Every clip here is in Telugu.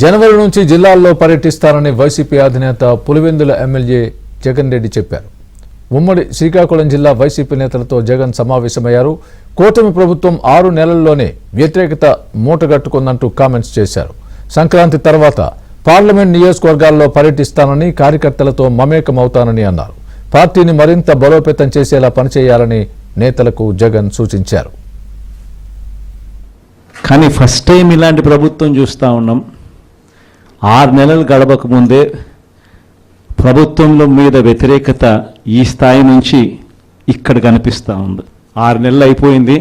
జనవరి నుంచి జిల్లాల్లో పర్యటిస్తారని వైసీపీ అధినేత పులివెందుల ఎమ్మెల్యే జగన్ రెడ్డి చెప్పారు. ఉమ్మడి శ్రీకాకుళం జిల్లా వైసీపీ నేతలతో జగన్ సమావేశమయ్యారు. కూటమి ప్రభుత్వం 6 నెలల్లోనే వ్యతిరేకత మూటగట్టుకుందంటూ కామెంట్స్ చేశారు. సంక్రాంతి తర్వాత పార్లమెంట్ నియోజకవర్గాల్లో పర్యటిస్తానని, కార్యకర్తలతో మమేకమవుతానని అన్నారు. పార్టీని మరింత బలోపేతం చేసేలా పనిచేయాలని నేతలకు జగన్ సూచించారు. కానీ ఫస్ట్ టైం ఇలాంటి ప్రభుత్వం చూస్తూ ఉన్నాం. 6 నెలలు గడవక ముందే ప్రభుత్వంలో మీద వ్యతిరేకత ఈ స్థాయి నుంచి ఇక్కడ కనిపిస్తూ ఉంది. 6 నెలలు అయిపోయింది.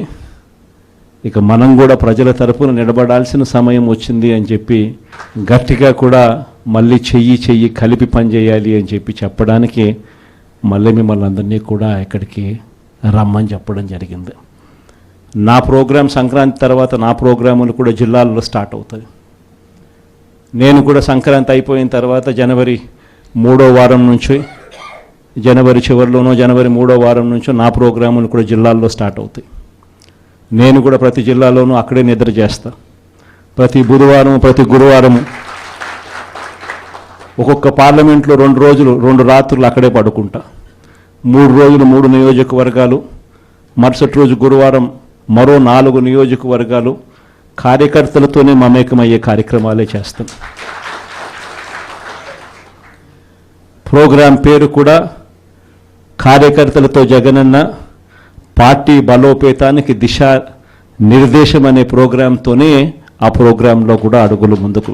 ఇక మనం కూడా ప్రజల తరపున నిలబడాల్సిన సమయం వచ్చింది అని చెప్పి గట్టిగా కూడా మళ్ళీ చెయ్యి కలిపి పనిచేయాలి అని చెప్పి చెప్పడానికి మళ్ళీ మిమ్మల్ని అందరినీ కూడా ఇక్కడికి రమ్మని చెప్పడం జరిగింది. నా ప్రోగ్రాం సంక్రాంతి తర్వాత నా ప్రోగ్రాములు కూడా జిల్లాల్లో స్టార్ట్ అవుతాయి. నేను కూడా సంక్రాంతి అయిపోయిన తర్వాత జనవరి 3వ వారం నుంచి, జనవరి చివరిలోనో జనవరి 3వ వారం నుంచో నా ప్రోగ్రాములు కూడా జిల్లాల్లో స్టార్ట్ అవుతాయి. నేను కూడా ప్రతి జిల్లాలోనూ అక్కడే నిద్ర చేస్తా. ప్రతి బుధవారం, ప్రతి గురువారం ఒక్కొక్క పార్లమెంట్లో 2 రోజులు 2 రాత్రులు అక్కడే పడుకుంటా. 3 రోజులు 3 నియోజకవర్గాలు, మరుసటి రోజు గురువారం మరో 4 నియోజకవర్గాలు కార్యకర్తలతోనే మమేకమయ్యే కార్యక్రమాలే చేస్తాం. ప్రోగ్రాం పేరు కూడా కార్యకర్తలతో జగనన్న పార్టీ బలోపేతానికి దిశా నిర్దేశం అనే ప్రోగ్రాంతోనే ఆ ప్రోగ్రాంలో కూడా అడుగులు ముందుకు